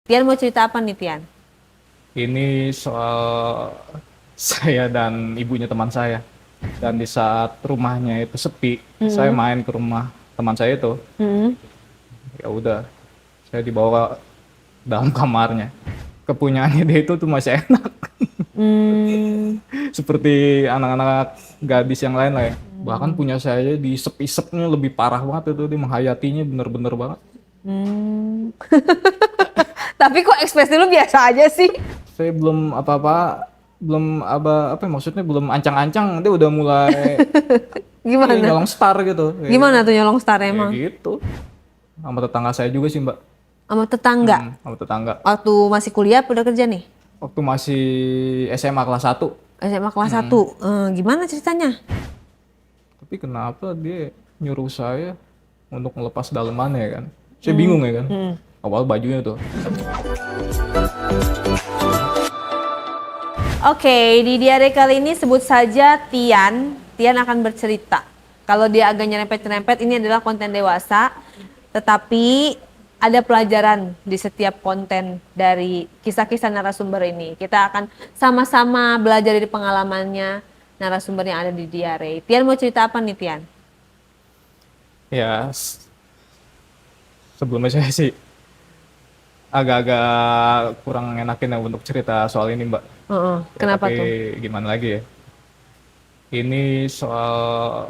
Tian mau cerita apa nih, Tian? Ini soal saya dan ibunya teman saya. Dan di saat rumahnya itu sepi, saya Mm-mm. main ke rumah teman saya itu. Mm-mm. Ya udah, saya dibawa dalam kamarnya. Kepunyaannya dia itu tuh masih enak, Hmm. seperti anak-anak gadis yang lain lah ya. Bahkan punya saya di isep-isepnya lebih parah banget itu, dia menghayatinya bener-bener banget. Hmm. Tapi kok ekspresi lu biasa aja sih? Saya belum apa-apa, belum apa ya, maksudnya belum ancang-ancang, dia udah mulai Gimana? nyolong star gitu. Gimana tuh nyolong star Ya emang? gitu. Sama tetangga saya juga sih, Mbak. Sama tetangga? Sama tetangga. Waktu masih kuliah apa udah kerja nih? Waktu masih SMA kelas 1. SMA kelas 1. Gimana ceritanya? Tapi kenapa dia nyuruh saya untuk ngelepas dalemannya ya kan? Saya Hmm. bingung ya kan. Hmm. Awal bajunya tuh. Oke, di diare kali ini sebut saja Tian. Tian akan bercerita. Kalau dia agak nyerempet-nyerempet, ini adalah konten dewasa. Tetapi ada pelajaran di setiap konten dari kisah-kisah narasumber ini. Kita akan sama-sama belajar dari pengalamannya narasumber yang ada di diare. Tian mau cerita apa nih, Tian? Ya, sebelumnya saya sih agak-agak kurang enakin ya untuk cerita soal ini, Mbak. Heeh, Ya, kenapa tapi tuh? gimana lagi ya? Ini soal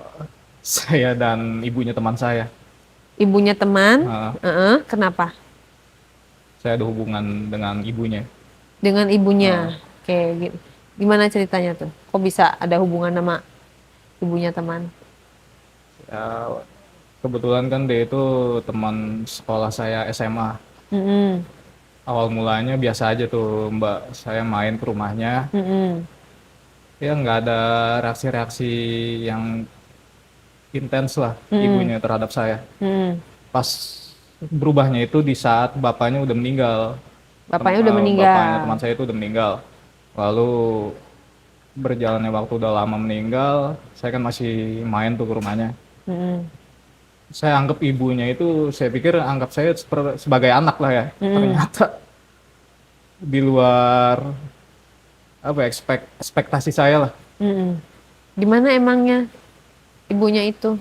saya dan ibunya teman saya. Ibunya teman? Nah, Heeh, kenapa? saya ada hubungan dengan ibunya. Dengan Nah, ibunya. Oke, gimana ceritanya tuh? Kok bisa ada hubungan sama ibunya teman? ya, kebetulan kan dia itu teman sekolah saya SMA. Mm-mm. Awal mulanya biasa aja tuh, Mbak. Saya main ke rumahnya, Mm-mm. ya nggak ada reaksi-reaksi yang intens lah Mm-mm. ibunya terhadap saya. Mm-mm. Pas berubahnya itu di saat bapaknya udah meninggal. Bapaknya udah Bapaknya meninggal. teman saya itu udah meninggal. Lalu berjalannya waktu udah lama meninggal, saya kan masih main tuh ke rumahnya. Mm-mm. Saya anggap ibunya itu, saya pikir anggap saya sebagai anak lah ya. Mm-mm. Ternyata di luar apa ya, ekspektasi saya lah. Mm-mm. Gimana emangnya ibunya itu?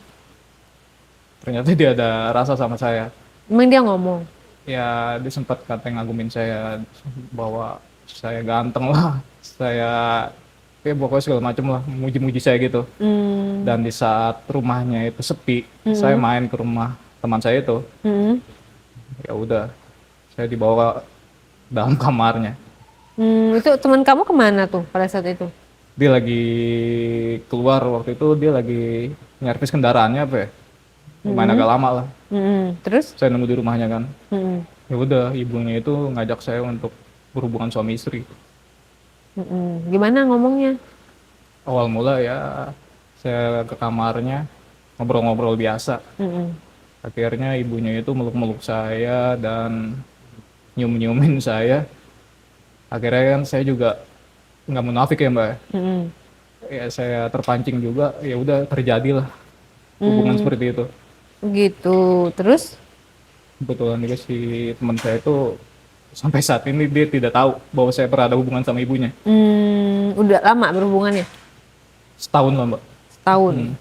Ternyata dia ada rasa sama saya. Emang dia ngomong? Ya dia sempat kata ngagumin saya bahwa saya ganteng lah, saya ya pokoknya segala macam lah, muji-muji saya gitu. Mm. Dan di saat rumahnya itu sepi, saya Mm-mm. main ke rumah teman saya itu. Mm-mm. Ya udah, saya dibawa dalam kamarnya. Itu teman kamu kemana tuh pada saat itu? Dia lagi keluar waktu itu, dia lagi nyervis kendaraannya apa ya, lumayan Mm-mm. agak lama lah. Mm-mm. Terus? Saya nunggu di rumahnya kan. Mm-mm. Ya udah, ibunya itu ngajak saya untuk berhubungan suami istri. Mm-mm. Gimana ngomongnya? Awal mula ya saya ke kamarnya, ngobrol-ngobrol biasa. Mm-mm. Akhirnya ibunya itu meluk-meluk saya dan nyium-nyiumin saya. Akhirnya kan saya juga nggak munafik ya, Mbak. Mm-mm. Ya saya terpancing juga, ya udah terjadilah hubungan Mm. seperti itu. Gitu. Terus? Kebetulan juga si teman saya itu sampai saat ini dia tidak tahu bahwa saya pernah ada hubungan sama ibunya. Udah lama berhubungannya? Setahun lah, Mbak. Setahun. Hmm.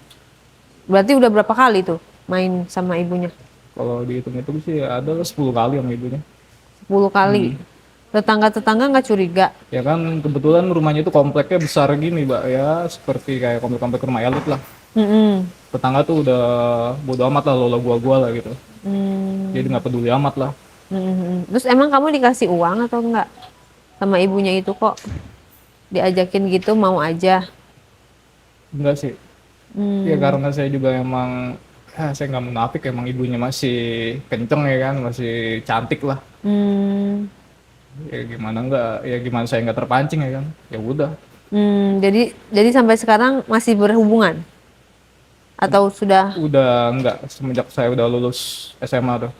Berarti udah berapa kali tuh main sama ibunya? Kalau dihitung-hitung sih ada 10 kali sama ibunya. 10 kali. Hmm. Tetangga-tetangga nggak curiga? Ya kan kebetulan rumahnya itu kompleknya besar gini, Mbak, ya seperti kayak komplek-komplek rumah elit lah. Mm-mm. Tetangga tuh udah bodo amat lah, lo gua lah gitu. Jadi Mm. nggak peduli amat lah. Mm-mm. Terus emang kamu dikasih uang atau enggak? Sama ibunya itu kok diajakin gitu mau aja? Enggak sih. Ya Hmm. karena saya juga emang saya nggak munafik, emang ibunya masih kenceng ya kan, masih cantik lah. Hmm. Ya gimana enggak, ya gimana saya nggak terpancing ya kan. Ya udah. Jadi sampai sekarang masih berhubungan atau sudah? Udah enggak, semenjak saya udah lulus SMA tuh.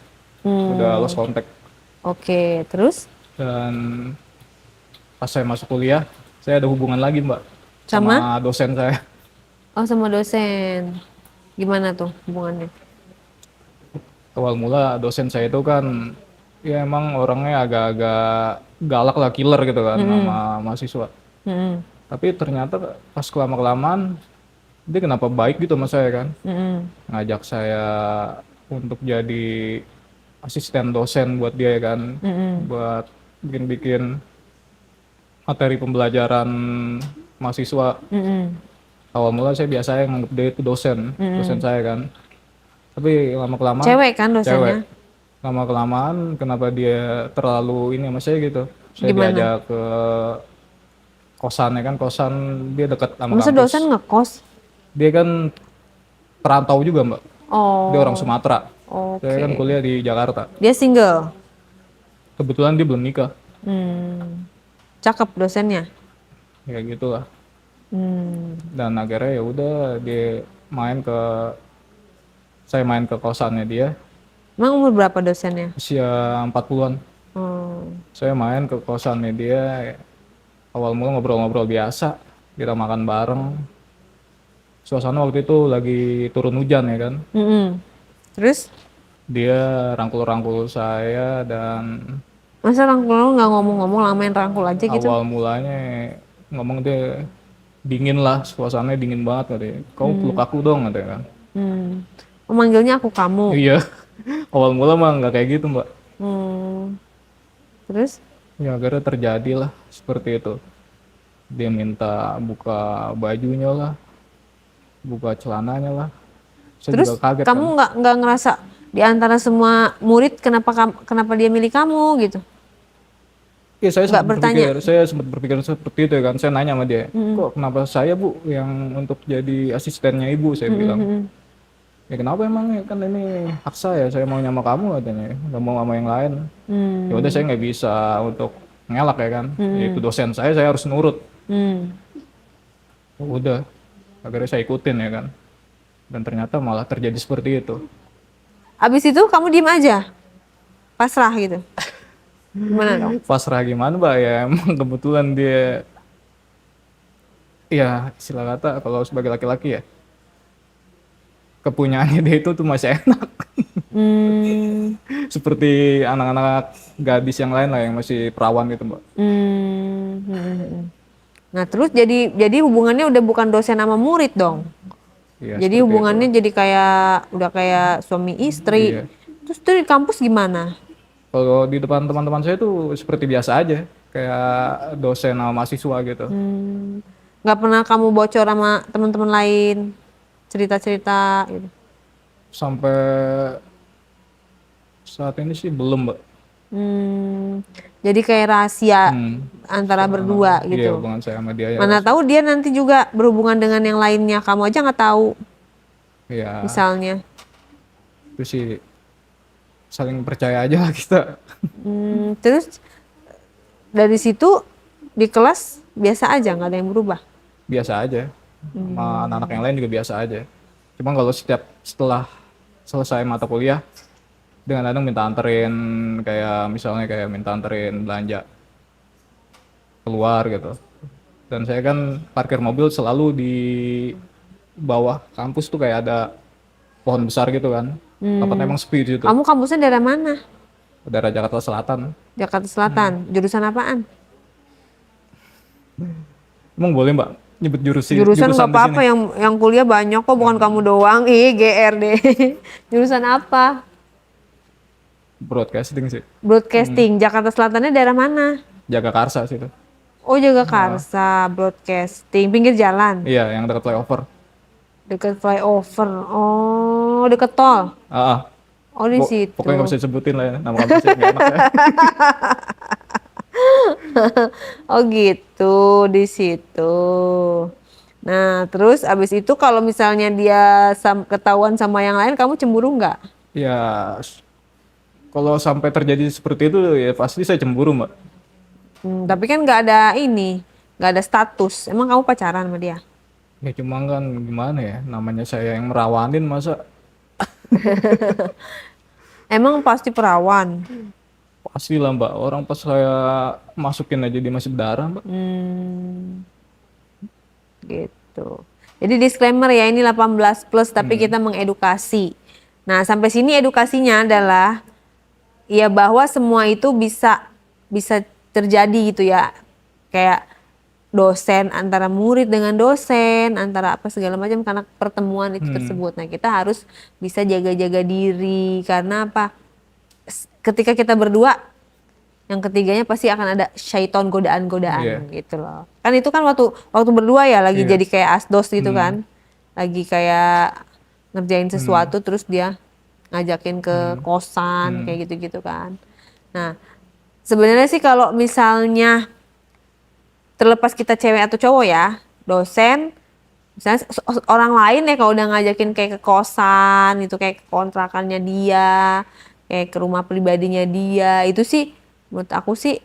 Udah lost Hmm. contact. Oke, terus Dan pas saya masuk kuliah, saya ada hubungan lagi, Mbak, sama? sama dosen saya. Oh, sama dosen. Gimana tuh hubungannya? Awal mula dosen saya itu kan ya emang orangnya agak-agak galak lah, killer gitu kan sama mahasiswa. Mm-mm. Tapi ternyata pas kelama-kelamaan dia kenapa baik gitu sama saya kan. Mm-mm. Ngajak saya untuk jadi asisten dosen buat dia ya kan. Mm-mm. Buat bikin-bikin materi pembelajaran mahasiswa. Mm-mm. Awal mula saya biasa yang nganggap dia itu dosen saya kan. Tapi lama-kelamaan Cewek kan cewek. dosennya? Lama-kelamaan kenapa dia terlalu ini sama saya gitu. Saya Gimana? diajak ke kosannya kan, kosan dia dekat sama Masa kampus. dosen ngekos? Dia kan perantau juga mbak, dia orang Oh, Sumatera. Saya kan oke. kuliah di Jakarta. Dia single? Kebetulan dia belum nikah, Cakep dosennya? ya gitulah. Hmm. Dan akhirnya ya udah dia main ke, saya main ke kosannya dia, Emang umur berapa dosennya? usia 40-an. Oh. Saya main ke kosannya dia, awal mula ngobrol-ngobrol biasa, kita makan bareng. Suasana waktu itu lagi turun hujan ya kan. Mm-mm. Terus? Dia rangkul-rangkul saya dan Masa rangkul nggak ngomong-ngomong, lah main rangkul aja gitu? awal mulanya ngomong dia dingin lah, suasananya dingin banget katanya. Kamu peluk aku dong katanya kan. Hmm. Memanggilnya aku kamu. Iya, awal mula mah nggak kayak gitu mbak. Hmm. Terus? Ya akhirnya terjadilah seperti itu. Dia minta buka bajunya lah, buka celananya lah. Saya Terus juga kaget kan. kamu nggak ngerasa di antara semua murid kenapa dia milih kamu gitu? Iya Nggak bertanya? saya sempat berpikir seperti itu ya kan. Saya nanya sama dia, kok kenapa saya bu yang untuk jadi asistennya ibu, saya bilang. Mm-mm. Ya kenapa emang ya kan ini hak saya mau nyama kamu katanya, nggak mau sama yang lain. Ya udah Hmm. saya nggak bisa untuk ngelak ya kan. Ya, itu Mm-mm. dosen saya harus nurut. Hmm. Ya udah, akhirnya saya ikutin ya kan. Dan ternyata malah terjadi seperti itu. Abis itu kamu diem aja, pasrah gitu. Gimana dong? Pasrah gimana mbak ya, emang kebetulan dia, ya istilah kata kalau sebagai laki-laki ya, kepunyaannya dia itu tuh masih enak. Hmm. Seperti anak-anak gadis yang lain lah yang masih perawan gitu mbak. Hmm. Hmm. Nah terus jadi hubungannya udah bukan dosen sama murid dong. Iya Jadi seperti itu. hubungannya jadi kayak udah kayak suami istri. Iya. Terus tuh di kampus gimana? Kalau di depan teman-teman saya tuh seperti biasa aja, kayak dosen sama mahasiswa gitu. Nggak pernah kamu bocor sama teman-teman lain cerita-cerita gitu? Sampai saat ini sih belum mbak. Hmm, jadi kayak rahasia antara berdua Iya gitu. hubungan saya sama dia ya. Mana tahu dia nanti juga berhubungan dengan yang lainnya, kamu aja nggak tahu Ya misalnya. itu sih saling percaya aja lah kita. Terus dari situ di kelas biasa aja, nggak ada yang berubah. Biasa aja. Sama anak-anak yang lain juga biasa aja. Cuma kalau setelah selesai mata kuliah, dengan kadang minta anterin, kayak misalnya kayak minta anterin belanja keluar gitu. Dan saya kan parkir mobil selalu di bawah kampus tuh kayak ada pohon besar gitu kan. Tempatnya emang sepi di situ. Kamu kampusnya daerah mana? Daerah Jakarta Selatan. Jakarta Selatan. Jurusan apaan? Emang boleh mbak nyebut Jurusan jurusan nggak di sini? apa-apa, yang kuliah banyak kok, bukan kamu doang. Ih, GR deh. Jurusan apa? Broadcasting sih. Broadcasting. Jakarta Selatannya daerah mana? Jagakarsa sih itu. Oh, Jagakarsa. Broadcasting. Pinggir jalan. Iya, yang dekat flyover. Dekat flyover. Oh, deket tol. Ah, ah. Oh, di Pokoknya nggak situ. bisa disebutin lah ya, nama kampusnya nggak enak ya. Oh, gitu. Di situ. Nah, terus abis itu kalau misalnya dia ketahuan sama yang lain, kamu cemburu nggak? Ya, kalau sampai terjadi seperti itu ya pasti saya cemburu mbak. Tapi kan nggak ada ini, nggak ada status. Emang kamu pacaran sama dia? Ya cuma kan gimana ya, namanya saya yang merawanin masa. Emang pasti perawan. Pasti lah mbak, orang pas saya masukin aja dia masih berdarah mbak. Hmm, gitu. Jadi disclaimer ya, ini 18 plus tapi kita mengedukasi. Nah, sampai sini edukasinya adalah ya bahwa semua itu bisa bisa terjadi gitu ya. Kayak dosen antara murid dengan dosen, antara apa segala macam karena pertemuan itu tersebut. Nah, kita harus bisa jaga-jaga diri karena apa? Ketika kita berdua, yang ketiganya pasti akan ada syaiton godaan-godaan gitu loh. Kan itu kan waktu berdua ya lagi jadi kayak asdos gitu kan. Lagi kayak ngerjain sesuatu terus dia ngajakin ke kosan kayak gitu-gitu kan. Nah, sebenarnya sih kalau misalnya terlepas kita cewek atau cowok ya, dosen misalnya orang lain ya kalau udah ngajakin kayak ke kosan gitu, kayak ke kontrakannya dia, kayak ke rumah pribadinya dia, itu sih menurut aku sih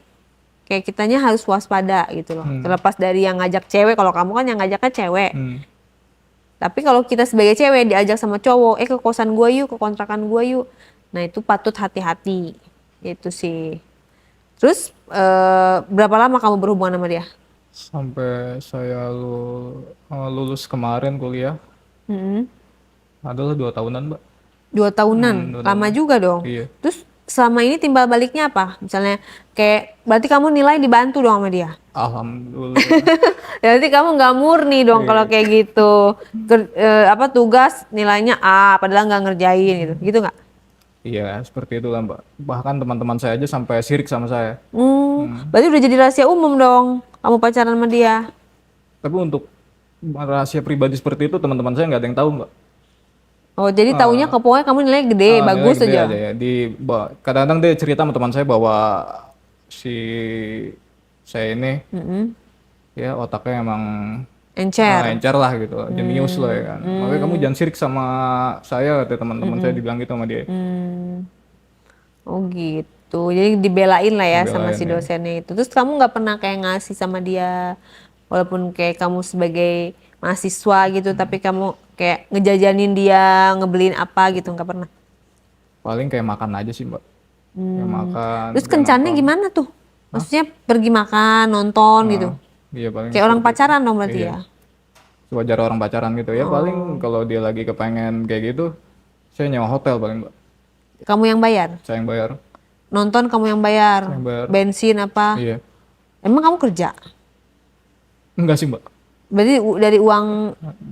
kayak kitanya harus waspada gitu loh. Terlepas dari yang ngajak cewek, kalau kamu kan yang ngajaknya cewek. Tapi kalau kita sebagai cewek diajak sama cowok, ke kosan gue yuk, ke kontrakan gue yuk. Nah itu patut hati-hati. Itu sih. Terus berapa lama kamu berhubungan sama dia? Sampai saya lulus kemarin kuliah adalah 2 tahunan, Mbak. 2 tahunan, 2 lama tahunan. juga dong. Iya. Terus selama ini timbal baliknya apa? Misalnya kayak berarti kamu nilai dibantu dong sama dia. Alhamdulillah. Berarti kamu nggak murni dong kalau kayak gitu. Tugas nilainya A, padahal nggak ngerjain gitu, gitu nggak? Iya, seperti itu lah, Mbak. Bahkan teman-teman saya aja sampai sirik sama saya. Berarti udah jadi rahasia umum dong, kamu pacaran sama dia. Tapi untuk rahasia pribadi seperti itu teman-teman saya nggak ada yang tahu, Mbak. Oh, jadi taunya pokoknya kamu nilai gede, bagus Nilai gede aja. aja ya. Kadang-kadang dia cerita sama teman saya bahwa si saya ini ya otaknya emang Encer. encer lah gitu, jenius lah ya kan. Makanya kamu jangan sirik sama saya, kata teman-teman saya dibilang gitu sama dia. Oh gitu, jadi dibelain lah ya sama Dibelain, si ya. dosennya itu. Terus kamu nggak pernah kayak ngasih sama dia, walaupun kayak kamu sebagai mahasiswa gitu, tapi kamu kayak ngejajanin dia, ngebeliin apa gitu, nggak pernah? Paling kayak makan aja sih, Mbak. Kayak makan. Terus kayak kencannya nongkrong. gimana tuh? Maksudnya pergi makan, nonton gitu? Iya, paling Kayak orang seperti itu. pacaran dong berarti Iya. ya? Wajar orang pacaran gitu ya. Paling kalau dia lagi kepengen kayak gitu, saya nyewa hotel paling, Mbak. Kamu yang bayar? Saya yang bayar. Nonton kamu yang bayar? Saya yang bayar. Bensin apa? Iya. Emang kamu kerja? Enggak sih, Mbak. Berarti dari uang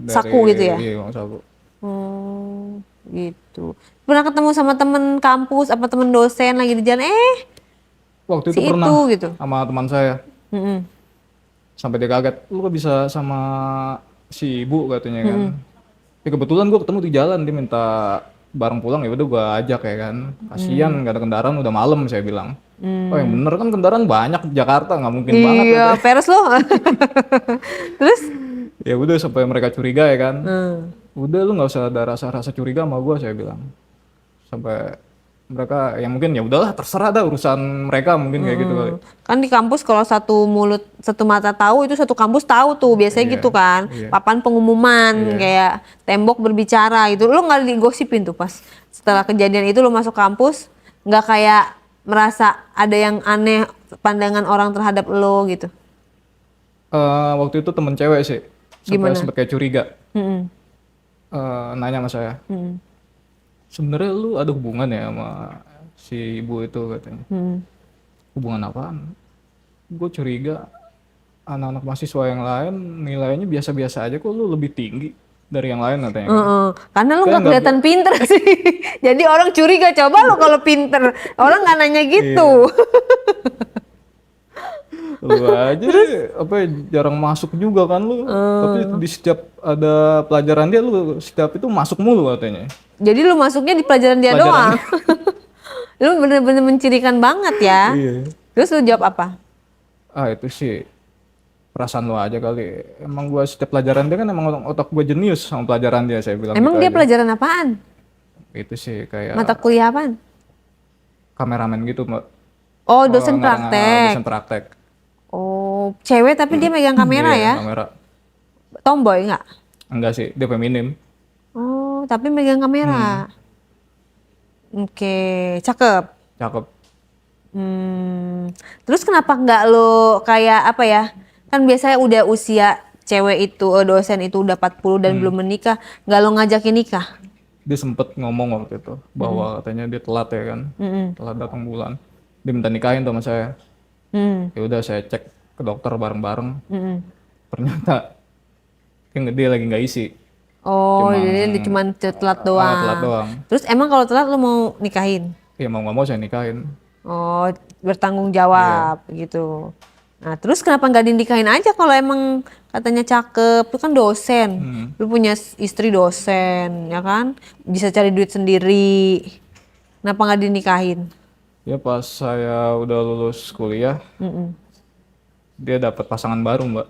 saku gitu ya? Iya, uang saku. Gitu. Pernah ketemu sama temen kampus apa temen dosen lagi di jalan, Waktu si itu pernah itu gitu. sama teman saya. Mm-mm. Sampai dia kaget, lu kok bisa sama si ibu katanya kan. Ya kebetulan gue ketemu di jalan, dia minta bareng pulang, ya udah gue ajak ya kan. Kasian gak ada kendaraan, udah malam saya bilang. Oh yang bener kan kendaraan banyak di Jakarta, nggak mungkin banget. Iya, peres loh. Terus? Ya udah sampai mereka curiga ya kan. Udah lu nggak usah ada rasa-rasa curiga sama gue, saya bilang. Sampai mereka ya mungkin ya udahlah terserah dah urusan mereka mungkin kayak gitu kali. Kan di kampus kalau satu mulut satu mata tahu itu satu kampus tahu tuh biasanya Iya, gitu kan. iya. Papan pengumuman Iya. kayak tembok berbicara gitu. Lu nggak digosipin tuh pas setelah kejadian itu lu masuk kampus nggak kayak merasa ada yang aneh pandangan orang terhadap lo gitu. Waktu itu temen cewek sih, sampai Gimana? sempet kayak curiga. Mm-mm. Nanya sama saya, Mm-mm. sebenarnya lu ada hubungan ya sama si ibu itu katanya. Mm. Hubungan apaan? Gue curiga anak-anak mahasiswa yang lain nilainya biasa-biasa aja, kok lu lebih tinggi dari yang lain katanya kan. Heeh. Karena lu Saya nggak nggak kelihatan pinter sih. Jadi orang curiga, coba lu kalau pinter. Orang nggak nanya gitu. Lu aja apa ya, jarang masuk juga kan lu. Tapi di setiap ada pelajaran dia lu setiap itu masuk mulu katanya. Jadi lu masuknya di pelajaran dia doang. Lu bener-bener mencirikan banget ya. Iya. Terus lu jawab apa? Itu sih perasaan lu aja kali. Emang gua setiap pelajaran dia kan emang otak gua jenius sama pelajaran dia, saya bilang Emang gitu dia aja. pelajaran apaan? Itu sih kayak Mata kuliah apaan? kameramen gitu, Mbak. Oh, dosen Dosen praktek. praktek. Oh, cewek tapi dia megang kamera Iya, ya? kamera. Tomboy nggak? Enggak sih, dia feminim. Oh, tapi megang kamera. Oke, cakep. Cakep. Terus kenapa nggak lo kayak apa ya? Kan biasanya udah usia cewek itu, dosen itu udah 40 dan belum menikah, nggak lo ngajakin nikah? dia sempet ngomong waktu itu bahwa katanya dia telat ya kan, telat datang bulan. Dia minta nikahin tuh sama saya. Hmm. Ya udah saya cek ke dokter bareng-bareng. Mm-mm. Ternyata dia lagi nggak isi. Oh, Cuma jadi dia cuma telat telat doang. doang. Terus emang kalau telat lu mau nikahin? Ya mau nggak mau saya nikahin. Oh, bertanggung jawab gitu. Nah, terus kenapa nggak dinikahin aja kalau emang katanya cakep? Lu kan dosen. Lu punya istri dosen, ya kan? Bisa cari duit sendiri. Kenapa nggak dinikahin? Ya pas saya udah lulus kuliah, dia dapat pasangan baru mbak.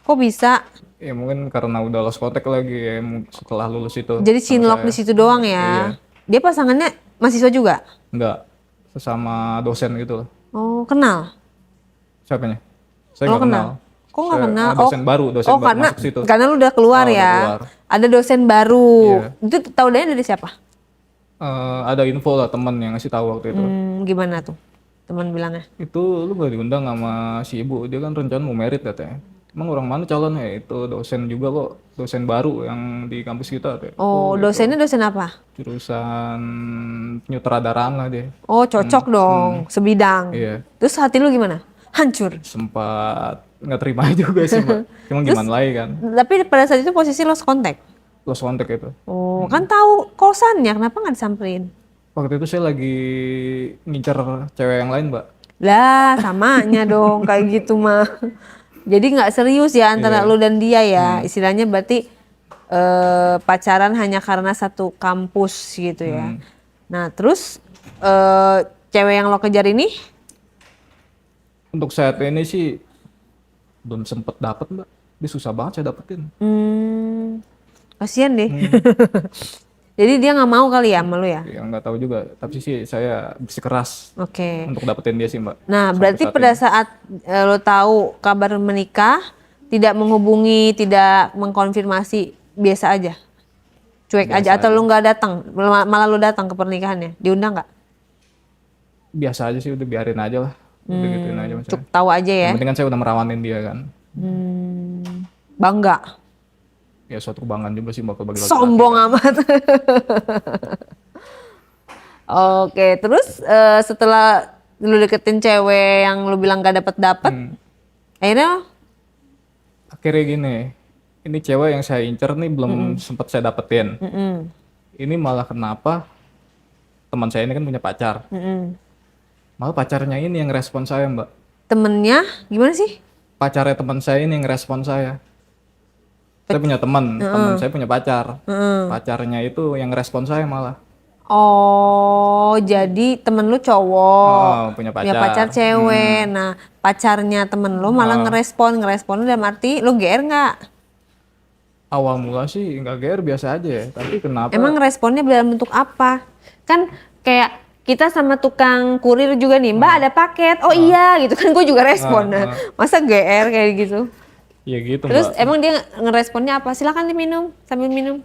Kok bisa? Ya mungkin karena udah lost contact lagi ya setelah lulus itu Jadi sama cinlok saya. di situ doang Iya, ya? Dia pasangannya mahasiswa juga? enggak sesama dosen gitu loh. Oh, kenal? Siapanya? Saya Oh, nggak kenal. kenal. Kok nggak Saya kenal? dosen baru, dosen baru karena masuk situ. karena lu udah keluar Udah ya. keluar. Ada dosen baru. Iya. Itu tahu dari siapa? Ada info lah teman yang ngasih tahu waktu itu. Gimana tuh? Teman bilangnya. Itu lu gak diundang sama si ibu, dia kan rencana mau merit katanya. Emang orang mana calonnya? Itu dosen juga kok, dosen baru yang di kampus kita katanya. Oh, dosennya dosen apa? Jurusan penyutradaraan lah dia. Oh, cocok dong, sebidang. Iya. Terus hati lu gimana? Hancur. Sempat nggak terima juga sih mbak. Cuma gimana lagi kan, Tapi pada saat itu posisi lost contact. lost contact itu. Oh, kan tahu kosannya, kenapa nggak disamperin? Waktu itu saya lagi ngincer cewek yang lain mbak. Lah, samanya dong kayak gitu mah. Jadi nggak serius ya antara lu dan dia ya. Istilahnya berarti pacaran hanya karena satu kampus gitu ya. Nah, terus cewek yang lo kejar ini? Untuk saat ini sih belum sempet dapet mbak. Dia susah banget saya dapetin. Kasian deh. Jadi dia nggak mau kali ya sama lu ya? Ya nggak tahu juga. Tapi sih saya bersikeras Oke. untuk dapetin dia sih mbak. Nah, Sampai berarti saat pada ini. saat lo tahu kabar menikah, tidak menghubungi, tidak mengkonfirmasi, biasa aja, cuek aja, atau lo nggak datang, malah lo datang ke pernikahannya, diundang nggak? Biasa aja sih, udah biarin aja lah. Udah gituin aja mas. Cuk tahu aja ya. Yang penting kan saya udah merawanin dia kan. Bangga, Ya suatu kebanggaan juga sih bakal bagi laki-laki. sombong amat. Oke, terus setelah lu deketin cewek yang lu bilang gak dapet, akhirnya Akhirnya gini, ini cewek yang saya incer nih belum sempat saya dapetin. Ini malah kenapa teman saya ini kan punya pacar. Malah pacarnya ini yang respon saya mbak. temennya gimana sih? Pacarnya teman saya ini yang respon saya. Saya punya teman saya punya pacar. Pacarnya itu yang respon saya malah. Oh, jadi temen lu cowok, Oh, punya punya pacar. pacar cewek. Nah, pacarnya temen lu malah ngerespon lu dalam arti lu GR nggak? Awal mula sih nggak GR biasa aja ya. Tapi kenapa? Emang responnya dalam bentuk apa? Kan kayak kita sama tukang kurir juga nih, Mbak ada paket. Oh iya gitu kan, gue juga respon. Nah, masa GR kayak gitu? Ya gitu Terus mbak. emang dia ngeresponnya apa? Silakan diminum sambil minum.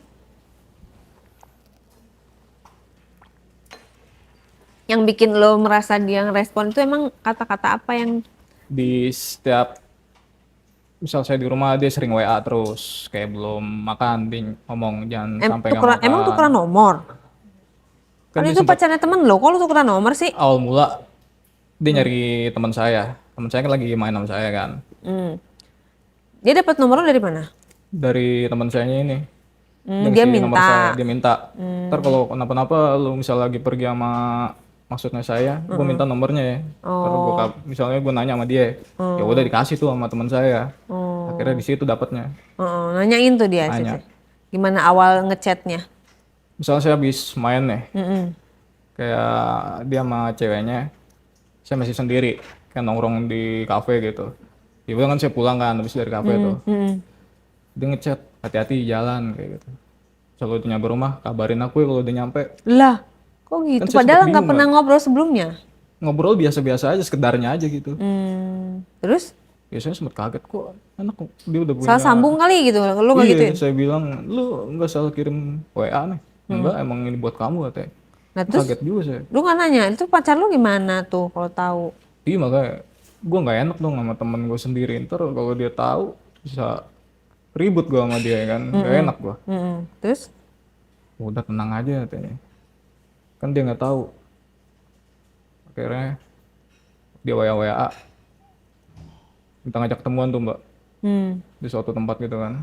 Yang bikin lo merasa dia ngerespon itu emang kata-kata apa yang Di setiap misal saya di rumah dia sering WA terus kayak belum makan dia ngomong jangan sampai nggak makan. emang tukeran nomor? Kan Kan dia itu sempet pacarnya temen lo, kok lo tukeran nomor sih? awal mula dia nyari teman saya kan lagi main sama saya kan, Dia dapat nomor lo dari mana? dari teman saya ini. Dia ngisi nomor minta. saya, dia minta. Ntar kalau kenapa-napa lu misal lagi pergi sama maksudnya saya, gue minta nomornya ya. Ntar misalnya gue nanya sama dia, ya udah dikasih tuh sama teman saya. Akhirnya di situ dapatnya. Nanyain tuh dia. Nanya. Gimana awal ngechatnya? Misalnya saya habis main nih, kayak dia sama ceweknya, saya masih sendiri, kayak nongkrong di kafe gitu. Ya udah kan saya pulang kan habis dari kafe tuh. Dia ngechat, hati-hati di jalan kayak gitu. Kalau udah nyampe rumah, kabarin aku ya kalau udah nyampe. Lah, kok gitu? Kan saya Padahal sempet nggak bingung, pernah ngobrol sebelumnya. Ngobrol biasa-biasa aja, sekedarnya aja gitu. Terus Biasanya sempet kaget kok, anak dia udah punya. salah sambung kali gitu, lo nggak Iya, gituin? saya bilang, lu nggak salah kirim WA nih. Enggak, emang ini buat kamu katanya. Nah terus Kaget juga saya. lu nggak nanya, itu pacar lu gimana tuh kalau tahu? Iya makanya, gue nggak enak dong sama temen gue sendiri. Ntar kalau dia tahu bisa ribut gue sama dia kan, nggak enak gue. Terus Udah tenang aja katanya. Kan dia nggak tahu. Akhirnya dia WA minta ngajak ketemuan tuh mbak di suatu tempat gitu kan.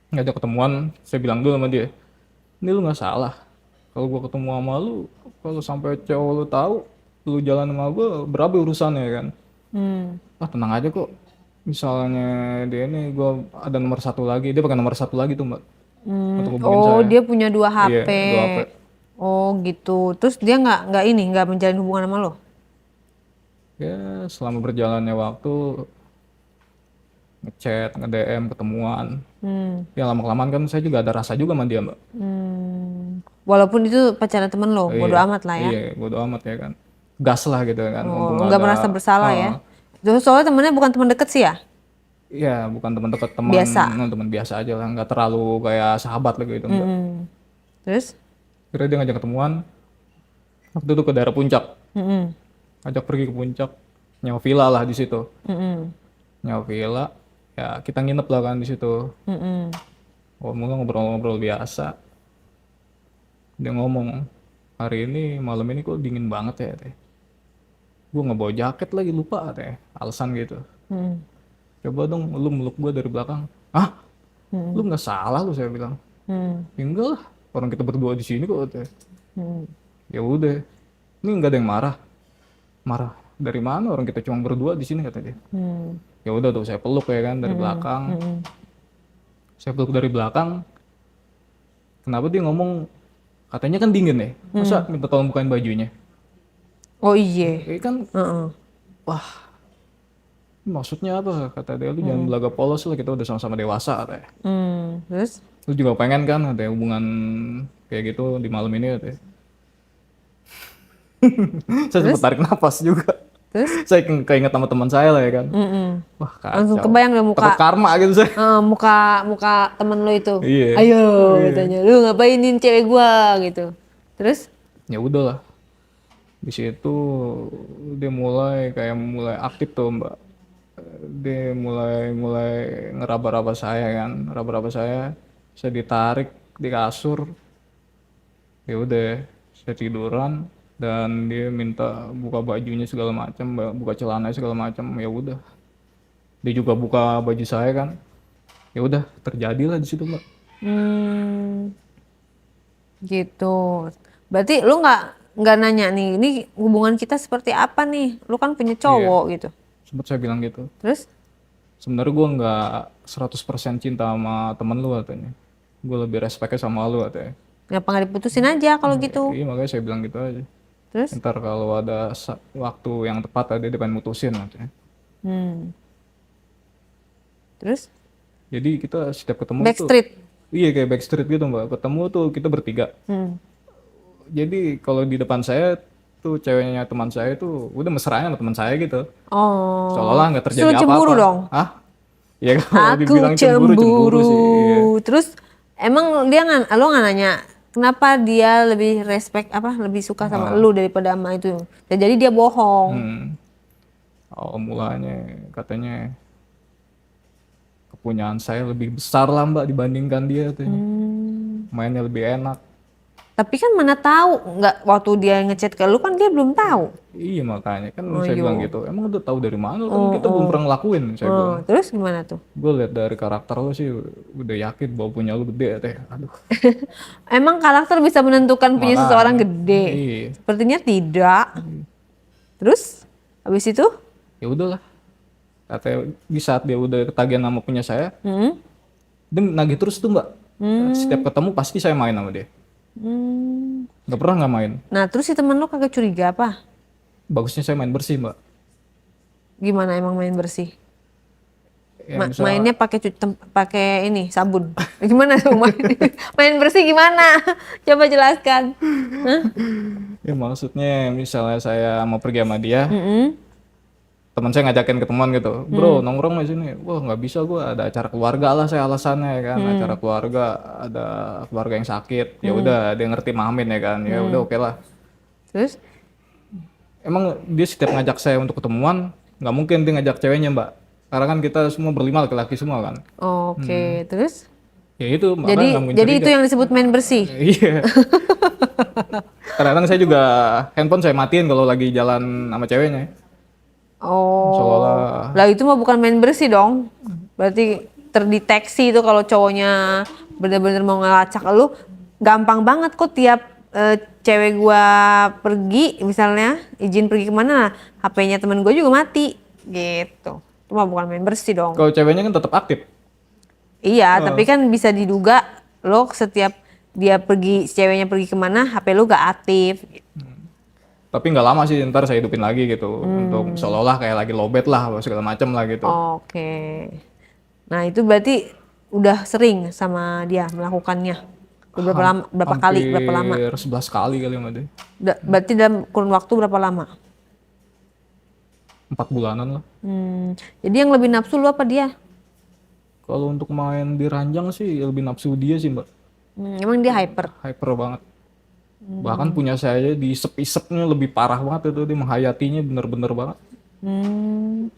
Ngajak ketemuan, saya bilang dulu sama dia, ini lu nggak salah. Kalau gua ketemu sama lu, kalau sampai cowok lu tahu, lu jalan sama gua, berapa urusannya kan? Ah tenang aja kok. Misalnya dia ini gua ada nomor satu lagi, dia pakai nomor satu lagi tuh mbak untuk hubungin Oh, saya. dia punya 2 Iya, HP. 2 HP. Oh, gitu. Terus dia nggak menjalin hubungan sama lo? Ya selama berjalannya waktu ngechat, nge-DM, ketemuan. Ya lama-kelamaan kan saya juga ada rasa juga sama dia mbak. Walaupun itu pacaran temen lo, bodo Iya, amat lah ya. iya, bodo amat ya kan. Gas lah gitu kan, Oh, mumpung nggak ada. merasa bersalah ya. Heeh. Terus soalnya temennya bukan teman deket sih ya? Iya, bukan teman dekat, teman Biasa. teman biasa aja lah, nggak terlalu kayak sahabat lah gitu enggak. Terus? Kira dia ngajak ketemuan, waktu itu ke daerah puncak, Mm-mm. ajak pergi ke puncak, nyewa villa lah di situ, Mm-mm. nyewa villa, ya kita nginep lah kan di situ. Mm-mm. Oh, mulai ngobrol-ngobrol biasa, dia ngomong hari ini malam ini kok dingin banget ya teh. Gue nggak bawa jaket lagi lupa teh, alasan gitu. Mm-mm. Coba dong lu meluk gue dari belakang. Ah, lu nggak salah lu saya bilang. Mm-mm. Ya enggak lah, orang kita berdua di sini kok teh. Mm-mm. Ya udah, ini nggak ada yang marah. Marah dari mana, orang kita cuma berdua di sini kata dia. Mm-mm. Ya udah tuh saya peluk ya kan dari belakang. Mm-mm. Saya peluk dari belakang. Kenapa dia ngomong katanya kan dingin ya? Masa minta tolong bukain bajunya? Oh iya. Kan Heeh. wah, maksudnya apa? Kata dia lu jangan belaga polos lah, kita udah sama-sama dewasa katanya. Terus? Lu juga pengen kan ada hubungan kayak gitu di malam ini katanya. Saya sempat tarik napas juga. Terus? Saya keinget sama teman saya lah ya kan. Mm-mm. Wah Langsung kacau. kebayang deh muka. Takut karma gitu saya. Muka temen lo itu. Iya. Ayo, katanya lu ngapainin cewek gua gitu. Terus? Ya udahlah. Di situ dia mulai aktif tuh mbak. Dia mulai ngeraba-raba saya kan, raba-raba saya ditarik di kasur. Ya udah, saya tiduran dan dia minta buka bajunya segala macam, buka celana segala macam. Ya udah, dia juga buka baju saya kan. Ya udah, terjadilah di situ mbak. Hmm, gitu. Berarti lu nggak nanya nih, ini hubungan kita seperti apa nih? Lu kan punya cowok gitu. Sempet saya bilang gitu. Terus? Sebenarnya gue nggak 100% cinta sama temen lu katanya. Gue lebih respectnya sama lu katanya. Kenapa nggak diputusin aja kalau gitu? Iya makanya saya bilang gitu aja. Terus? Ntar kalau ada waktu yang tepat dia pengen mutusin katanya. Hmm. Terus? Jadi kita setiap ketemu tuh, Backstreet. iya kayak backstreet gitu mbak. Ketemu tuh kita bertiga. Hmm. Jadi kalau di depan saya tuh ceweknya teman saya tuh udah mesranya sama teman saya gitu. Oh. Seolah-olah nggak terjadi Lu apa-apa. cemburu dong? Hah? Ya kalau Aku dibilang cemburu sih. Iya. Terus emang dia lo nggak nanya kenapa dia lebih respect lebih suka sama lu daripada sama itu? Ya, jadi dia bohong. Awal mulanya katanya kepunyaan saya lebih besar lah mbak dibandingkan dia tuh. Mainnya lebih enak. Tapi kan mana tahu nggak waktu dia ngechat ke lu kan dia belum tahu. Iya makanya kan Oh, saya iya. bilang gitu. Emang udah tahu dari mana? Kan kita belum pernah ngelakuin. Saya bilang. Terus gimana tuh? Gue lihat dari karakter lo sih udah yakin bahwa punya lo gede teh. Aduh. Emang karakter bisa menentukan punya Makanya. seseorang gede? Iya. Sepertinya tidak. Terus habis itu? Ya udahlah. Katanya di saat dia udah ketagihan sama punya saya, dia nagih terus tuh mbak. Setiap ketemu pasti saya main sama dia. Gak pernah nggak main. Nah terus si temen lu kagak curiga apa? Bagusnya saya main bersih mbak. Gimana emang main bersih? Ya, misalnya- Mainnya pakai ini sabun. Gimana tuh main bersih gimana? Coba jelaskan. Hah? Ya maksudnya misalnya saya mau pergi sama dia, teman saya ngajakin ketemuan gitu, bro nongkrong di sini, wah nggak bisa gue ada acara keluarga lah saya alasannya ya kan, acara keluarga ada keluarga yang sakit, ya udah dia ngerti mahamin ya kan, ya udah oke lah. Terus? Emang dia setiap ngajak saya untuk ketemuan, nggak mungkin dia ngajak ceweknya mbak, karena kan kita semua berlima laki-laki semua kan. Oke, terus? Ya itu makanya Jadi nggak mungkin jadi itu curiga. yang disebut main bersih. Iya. Kadang-kadang saya juga handphone saya matiin kalau lagi jalan sama ceweknya. Oh, Seolah-olah lah itu mah bukan main bersih dong. Berarti terdeteksi itu kalau cowoknya bener-bener mau ngelacak lu, gampang banget kok tiap cewek gua pergi, misalnya izin pergi kemana, HP-nya temen gua juga mati, gitu. Itu mah bukan main bersih dong. kalau ceweknya kan tetap aktif. Iya, tapi kan bisa diduga lo setiap dia pergi, ceweknya pergi kemana, HP lu gak aktif. Tapi nggak lama sih, ntar saya hidupin lagi gitu. Untuk seolah-olah kayak lagi lowbat lah, segala macam lah gitu. Oke. Nah itu berarti udah sering sama dia melakukannya. Udah berapa lama? Berapa kali? Berapa lama? Hampir 11 kali kali sama dia. Berarti dalam kurun waktu berapa lama? 4 bulanan lah. Jadi yang lebih nafsu lu apa dia? Kalau untuk main di ranjang sih lebih nafsu dia sih mbak. Emang dia hyper? Hyper banget. Bahkan punya saya aja di isep-isepnya lebih parah banget itu. Dia menghayatinya bener-bener banget. Hmm.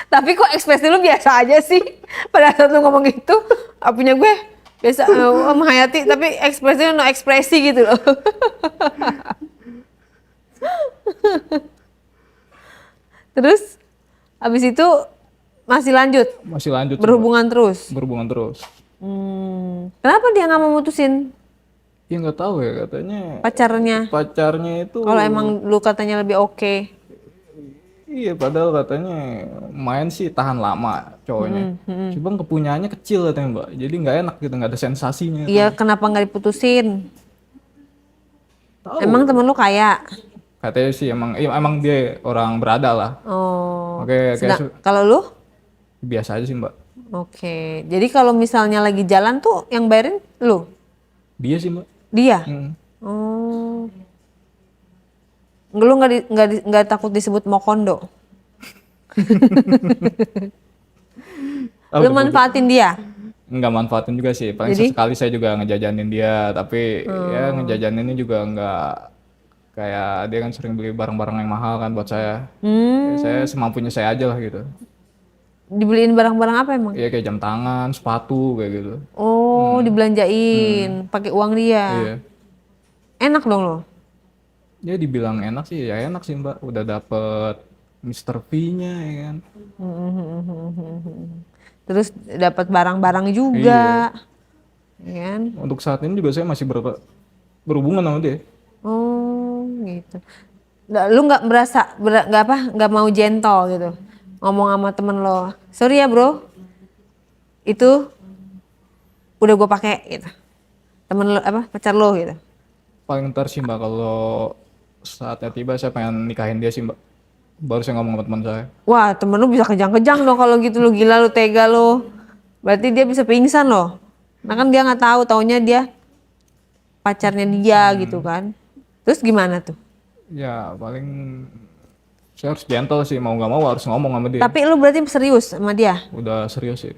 Tapi kok ekspresi lu biasa aja sih pada saat lu ngomong gitu? Punya gue biasa menghayati tapi ekspresinya no ekspresi gitu loh. Terus habis itu masih lanjut Masih lanjut sih, Mbak. berhubungan terus. Berhubungan terus. Kenapa dia nggak mau mutusin Ya nggak tahu ya katanya pacarnya? itu Kalau emang lu katanya lebih oke. iya padahal katanya main sih tahan lama cowoknya. Cuma kepunyaannya kecil katanya mbak. Jadi nggak enak gitu, nggak ada sensasinya. Iya, kenapa nggak diputusin? Tahu. Emang temen lu kaya? Katanya sih emang iya, emang dia orang berada lah. Oh. Oke kayak Kalau lu? biasa aja sih mbak. Oke. Jadi kalau misalnya lagi jalan tuh yang bayarin lu? Dia sih mbak. Dia? Hmm. Oh. Lu nggak takut disebut mokondo? Lu manfaatin dia? Nggak manfaatin juga sih. Paling sesekali saya juga ngejajanin dia. Tapi ya ngejajaninnya juga nggak kayak dia kan sering beli barang-barang yang mahal kan buat saya. Ya, saya semampunya saya aja lah gitu. Dibeliin barang-barang apa emang? Iya kayak jam tangan, sepatu kayak gitu. Oh, dibelanjain pakai uang dia. Iya. Enak dong lo. Ya dibilang enak sih, ya enak sih mbak. Udah dapet Mr. V-nya ya kan. Terus dapat barang-barang juga. Ya kan? Untuk saat ini juga saya masih berhubungan sama dia. Oh, gitu. Lu nggak merasa nggak mau gentle gitu ngomong sama temen lo, sorry ya bro, itu udah gue pakai gitu, temen lo pacar lo gitu. Paling ntar sih mbak kalau saatnya tiba saya pengen nikahin dia sih mbak. Baru saya ngomong sama teman saya. Wah, temen lu bisa kejang-kejang dong kalau gitu, lu gila, lu tega lu. Berarti dia bisa pingsan loh. Nah kan dia nggak tahu, taunya dia pacarnya dia gitu kan. Terus gimana tuh? Ya paling saya harus gentle sih, mau nggak mau harus ngomong sama dia. Tapi lu berarti serius sama dia? Udah serius sih.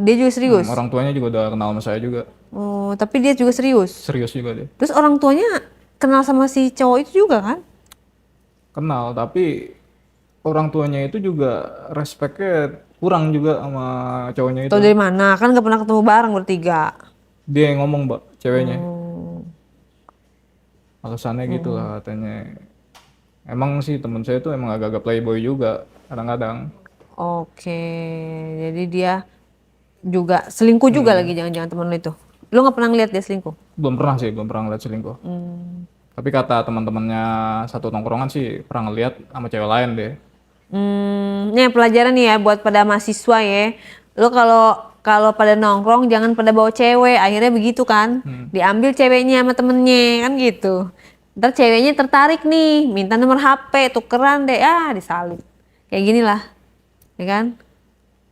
Dia juga serius? Orang tuanya juga udah kenal sama saya juga. Oh, tapi dia juga serius? Serius juga dia. Terus orang tuanya kenal sama si cowok itu juga kan? Kenal, tapi orang tuanya itu juga respectnya kurang juga sama cowoknya itu. Tahu dari mana? Kan gak pernah ketemu bareng bertiga. Dia yang ngomong mbak, ceweknya. Oh. Alasannya gitu lah katanya. Emang sih temen saya tuh emang agak-agak playboy juga kadang-kadang. Oke, jadi dia juga selingkuh juga lagi, jangan-jangan temen lu itu. Lu gak pernah ngeliat dia selingkuh? Belum pernah sih, belum pernah ngeliat selingkuh. Tapi kata teman-temannya satu tongkrongan sih pernah ngeliat sama cewek lain deh. Ini pelajaran nih ya buat pada mahasiswa ya. Lu kalau pada nongkrong jangan pada bawa cewek, akhirnya begitu kan. Diambil ceweknya sama temennya kan gitu. Ntar ceweknya tertarik nih, minta nomor HP, tukeran deh, disalip. Kayak gini lah, ya kan?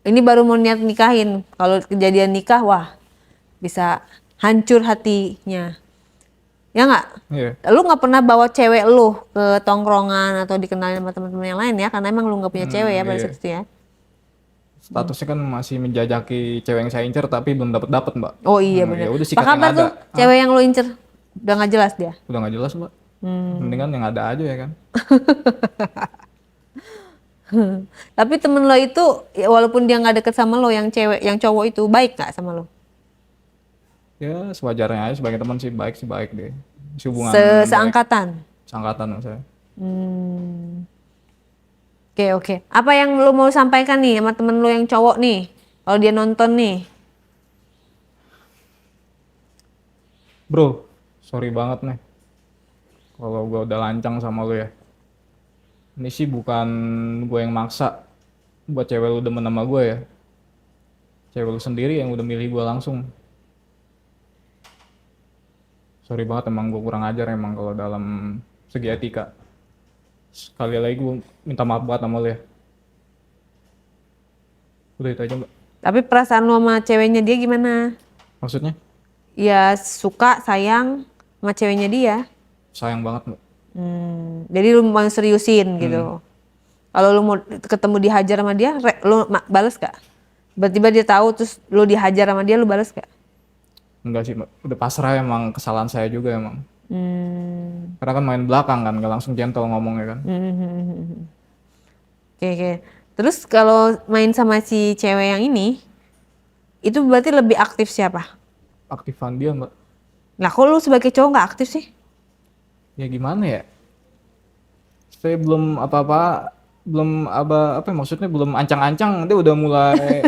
Ini baru mau niat nikahin, kalau kejadian nikah, wah bisa hancur hatinya. Ya nggak? Iya. Lu nggak pernah bawa cewek lu ke tongkrongan atau dikenalin sama teman-teman yang lain ya, karena emang lu nggak punya cewek ya pada iya. saat itu ya. Statusnya kan masih menjajaki cewek yang saya incer tapi belum dapat mbak. Oh iya benar. Ya udah Apa sikat kabar yang ada. tuh cewek yang lu incer? Udah nggak jelas dia. Udah nggak jelas mbak. Mendingan yang ada aja ya kan. Tapi temen lo itu ya, walaupun dia nggak deket sama lo, yang cewek, yang cowok itu baik nggak sama lo? Ya sewajarnya aja sebagai teman sih baik deh. Si hubungan baik. Seangkatan. Seangkatan maksudnya. Hmm. Oke, oke. Apa yang lu mau sampaikan nih sama temen lu yang cowok nih? Kalau dia nonton nih. Bro, sorry banget nih kalau gue udah lancang sama lu ya. Ini sih bukan gue yang maksa buat cewek lu demen sama gue ya. Cewek lu sendiri yang udah milih gue langsung. Sorry banget emang gue kurang ajar emang kalau dalam segi etika. Sekali lagi gue minta maaf banget sama lu ya. Udah itu aja mbak. Tapi perasaan lu sama ceweknya dia gimana? Maksudnya Ya suka, sayang sama ceweknya dia. sayang banget mbak. Jadi lu mau seriusin gitu. Kalau lu mau ketemu dihajar sama dia, lu bales gak? Tiba-tiba dia tahu terus lu dihajar sama dia, lu bales gak? Enggak sih mbak. Udah pasrah emang kesalahan saya juga emang. Hmm. Karena kan main belakang kan, gak langsung gentle ngomongnya kan. Oke, oke. Terus kalau main sama si cewek yang ini, itu berarti lebih aktif siapa? Aktifan dia mbak. Nah, kok lu sebagai cowok nggak aktif sih? Ya gimana ya? Saya belum apa-apa, belum apa ya, maksudnya belum ancang-ancang, dia udah mulai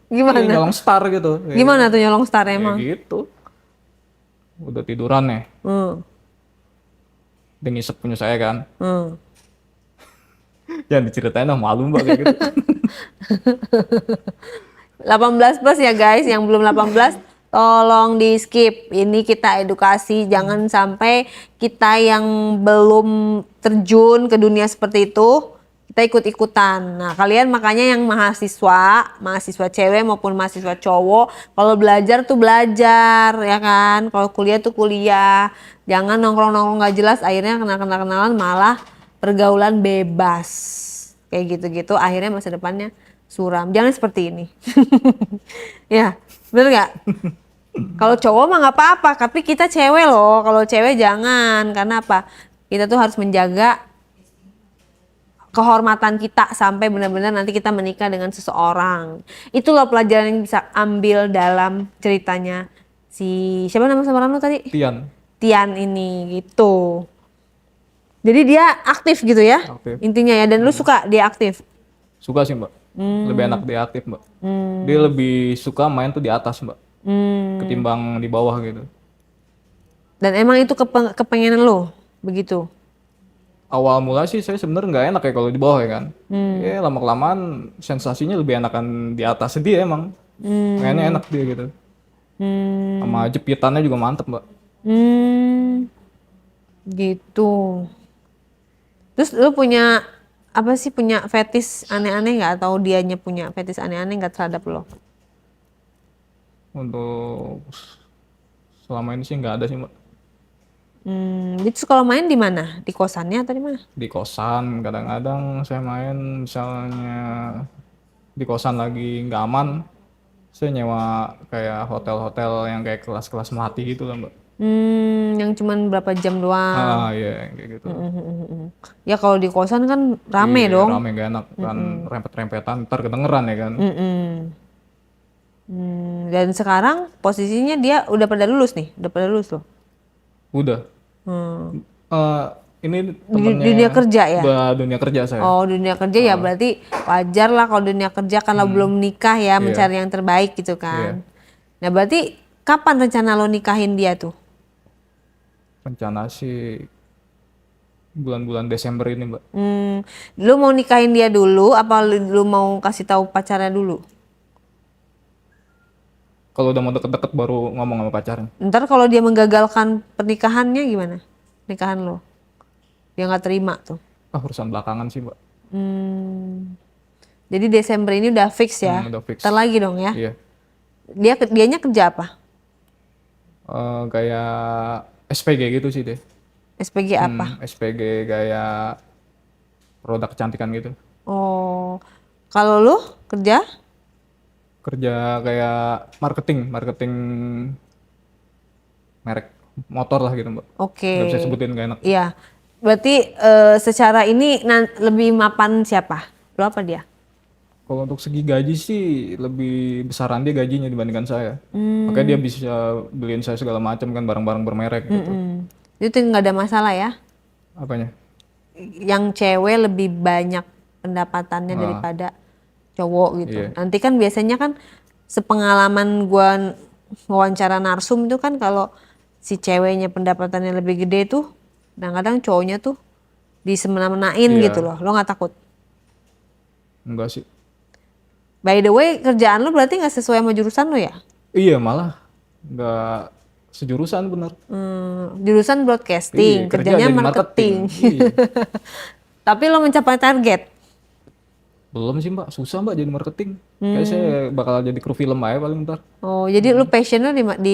Gimana? nyolong star gitu. Gimana tuh nyolong star Ya emang? gitu. Udah tiduran nih, Hmm, dia ngisep punya saya kan. hmm. Jangan diceritain lah, malu mbak kayak gitu. 18 plus ya guys, yang belum 18 tolong di skip. Ini kita edukasi, jangan sampai kita yang belum terjun ke dunia seperti itu kita ikut-ikutan. Nah, kalian makanya yang mahasiswa cewek maupun mahasiswa cowok, kalau belajar tuh belajar ya kan. Kalau kuliah tuh kuliah. Jangan nongkrong-nongkrong gak jelas akhirnya kenal-kenalan malah pergaulan bebas. Kayak gitu-gitu akhirnya masa depannya suram. Jangan seperti ini. Ya, bener gak? Kalau cowok mah nggak apa-apa, tapi kita cewek loh. Kalau cewek jangan, karena apa? Kita tuh harus menjaga kehormatan kita sampai benar-benar nanti kita menikah dengan seseorang. Itu loh pelajaran yang bisa ambil dalam ceritanya si siapa nama samaran lu tadi? Tian, Tian ini gitu. Jadi dia aktif gitu ya, aktif. intinya ya. Dan lu suka dia aktif. Suka sih mbak. Lebih enak dia aktif mbak. Dia lebih suka main tuh di atas mbak, ketimbang di bawah gitu. Dan emang itu kepengenan lo begitu. Awal mula sih saya sebenarnya nggak enak ya kalau di bawah ya kan. Ya lama kelamaan sensasinya lebih enakan di atas dia emang. Mainnya enak dia gitu. Sama jepitannya juga mantep mbak. Hmm, gitu. Terus lu punya apa sih, punya fetish aneh-aneh nggak, atau dianya punya fetish aneh-aneh nggak terhadap lo? Untuk selama ini sih nggak ada sih mbak. Itu kalau main di mana? Di kosannya atau di mana? Di kosan kadang-kadang saya main misalnya di kosan lagi nggak aman, saya nyewa kayak hotel-hotel yang kayak kelas-kelas melati gitu lah mbak. Yang cuman berapa jam doang. Ah iya kayak gitu. Ya kalau di kosan kan rame Iya, dong. rame gak enak kan, rempet-rempetan ntar kedengeran ya kan. Dan sekarang posisinya dia udah pada lulus nih, udah pada lulus loh. Udah. Eh, ini Di temennya dunia kerja ya? udah dunia kerja saya. Oh, dunia kerja ya berarti wajar lah kalau dunia kerja karena belum nikah ya, mencari yang terbaik gitu kan. Nah, berarti kapan rencana lo nikahin dia tuh? Rencana sih bulan-bulan Desember ini mbak. Lu mau nikahin dia dulu apa lu mau kasih tahu pacarnya dulu? Kalau udah mau deket-deket baru ngomong sama pacarnya. Ntar kalau dia menggagalkan pernikahannya gimana? Nikahan lo? Dia nggak terima tuh. Urusan belakangan sih mbak. Jadi Desember ini udah fix ya? Udah fix. Ntar lagi dong ya? Iya. Dianya kerja apa? Kayak SPG gitu sih deh. SPG apa? SPG kayak produk kecantikan gitu. Oh, kalau lu kerja? Kerja kayak marketing merek motor lah gitu mbak. Oke. Gak bisa sebutin gak enak. Iya. Berarti secara ini lebih mapan siapa? Lu apa dia? Kalau untuk segi gaji sih lebih besaran dia gajinya dibandingkan saya. Makanya dia bisa beliin saya segala macam kan barang-barang bermerek gitu. Itu nggak ada masalah ya. Apanya? Yang cewek lebih banyak pendapatannya daripada cowok gitu. Iya. Nanti kan biasanya kan sepengalaman gua wawancara narsum itu kan kalau si ceweknya pendapatannya lebih gede tuh, kadang-kadang cowoknya tuh disemena-menain Iya. gitu loh. Lo nggak takut? Enggak sih. By the way, kerjaan lo berarti nggak sesuai sama jurusan lo ya? Iya malah nggak sejurusan bener. Jurusan Iya, broadcasting, kerja kerjanya jadi marketing. Iya. Tapi lo mencapai target. Belum sih mbak, susah mbak jadi marketing. Kayak saya bakal jadi kru film aja paling ntar. Oh, jadi lo passion lo di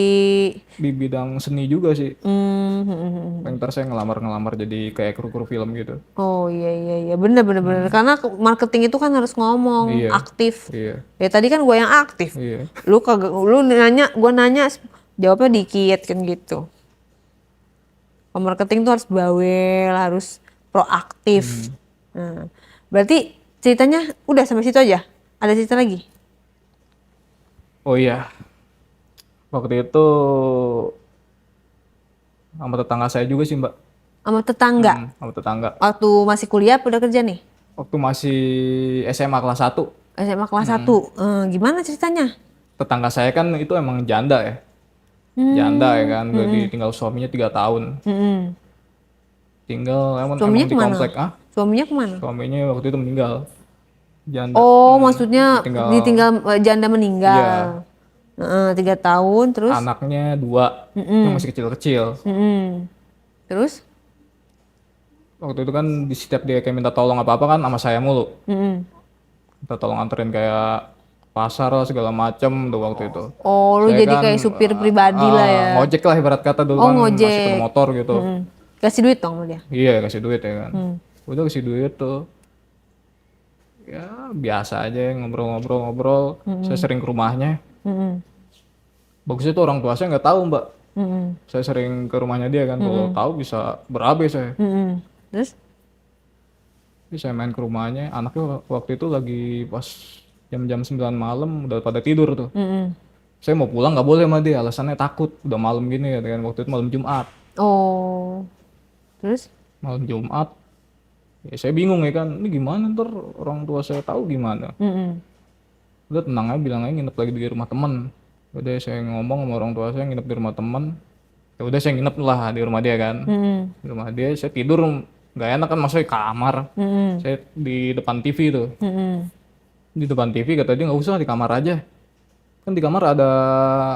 Di bidang seni juga sih. Hmm, hmm, hmm, hmm. Paling ntar saya ngelamar-ngelamar jadi kayak kru-kru film gitu. Oh iya iya iya bener bener bener karena marketing itu kan harus ngomong Iya, aktif. iya, Ya tadi kan gue yang aktif. iya. Lu kagak lu nanya gue nanya jawabnya dikit kan gitu. Marketing tuh harus bawel, harus proaktif. Nah, berarti ceritanya udah sampai situ aja. Ada cerita lagi? Oh iya, waktu itu sama tetangga saya juga sih mbak. Sama tetangga. Sama tetangga. Waktu masih kuliah apa udah kerja nih? Waktu masih SMA kelas 1. SMA kelas 1. Gimana ceritanya? Tetangga saya kan itu emang janda ya. Janda ya kan, udah ditinggal suaminya 3 tahun. Hmm. Tinggal emang Suaminya di kemana? komplek. Suaminya kemana? Suaminya waktu itu meninggal. Janda. Oh, maksudnya Ditinggal. ditinggal janda Iya. meninggal. 3 tahun terus. Anaknya 2, yang masih kecil-kecil. Mm-mm. Terus? Waktu itu kan di setiap dia kayak minta tolong apa-apa kan sama saya mulu. Mm-mm. Minta tolong anterin kayak pasar lah segala macem tuh waktu itu. Oh, lu Saya jadi kan kayak supir pribadi lah ya. ngojek lah ibarat kata dulu Oh, kan masih ngojek. punya motor gitu. Mm. Kasih duit dong sama dia. Iya kasih duit ya kan. Udah kasih duit tuh. Ya biasa aja ngobrol-ngobrol. Saya sering ke rumahnya. Mm-mm. Bagusnya tuh orang tua saya nggak tahu mbak. Mm-mm. Saya sering ke rumahnya dia kan. Kalau tahu bisa berabe saya. Mm-mm. Terus? Jadi saya main ke rumahnya. Anaknya waktu itu lagi pas jam-jam 9 malam udah pada tidur tuh. Mm-mm. Saya mau pulang nggak boleh sama dia. Alasannya takut. Udah malam gini ya kan. Waktu itu malam Jumat. Oh. Terus? Malam Jumat. Ya saya bingung ya kan. Ini gimana ntar orang tua saya tahu gimana. Mm-mm. Udah tenang aja bilang aja nginep lagi di rumah temen. Udah saya ngomong sama orang tua saya nginep di rumah temen. Ya udah saya nginep lah di rumah dia kan. Mm-mm. Di rumah dia saya tidur nggak enak kan masuk kamar. Mm-mm. Saya di depan TV tuh. Mm-mm. Di depan TV kata dia nggak usah di kamar aja. Kan di kamar ada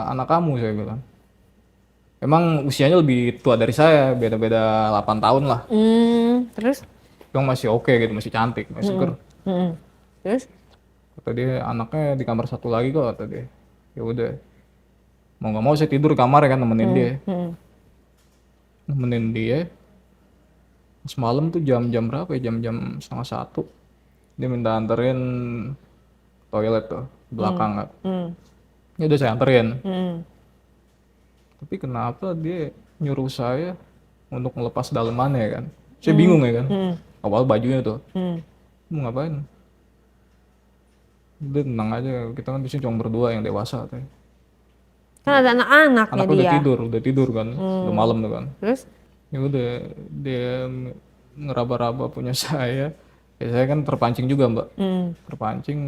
anak kamu saya bilang. Emang usianya lebih tua dari saya, beda-beda 8 tahun lah. Terus? Yang masih oke gitu, masih cantik, masih seger. Mm-mm. Terus? Kata dia anaknya di kamar satu lagi kok kata dia. Ya udah. Mau nggak mau saya tidur di kamar ya kan nemenin dia. Mm. Nemenin dia. Semalam tuh jam-jam berapa ya? Jam-jam setengah 1. Dia minta anterin toilet tuh, belakang kan. Mm. Ya udah saya anterin. Mm. Tapi kenapa dia nyuruh saya untuk ngelepas dalemannya ya kan? Saya bingung ya kan. Awal bajunya tuh. Mm. Mau ngapain? Udah tenang aja, kita kan disini cuma berdua yang dewasa katanya. Kan ada anak-anaknya Anaknya dia. udah tidur kan, udah malam tuh kan. Terus? Ya udah dia ngeraba-raba punya saya. Ya saya kan terpancing juga mbak, Mm. terpancing.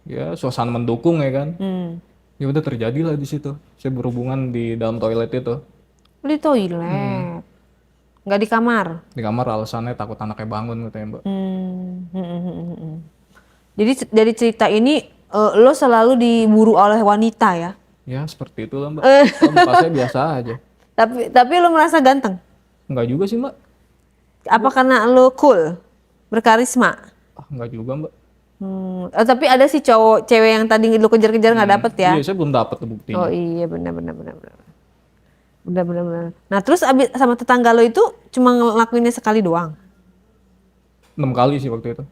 Ya suasana mendukung ya kan. Mm. Ya udah terjadilah di situ. Saya berhubungan di dalam toilet itu. Di toilet. Nggak di kamar. Di kamar alasannya takut anaknya bangun katanya mbak. Jadi dari cerita ini lo selalu diburu oleh wanita ya. Ya seperti itulah mbak. Kalau muka saya biasa aja. Tapi lo merasa ganteng. Enggak juga sih mbak. Apa karena lo cool, berkarisma? Enggak juga mbak. Tapi ada sih cowok cewek yang tadi lo kejar-kejar nggak dapet ya. Iya saya belum dapat tuh buktinya. Oh iya benar. Benar. Nah terus abis sama tetangga lo itu cuma ngelakuinnya sekali doang. 6 kali sih waktu itu.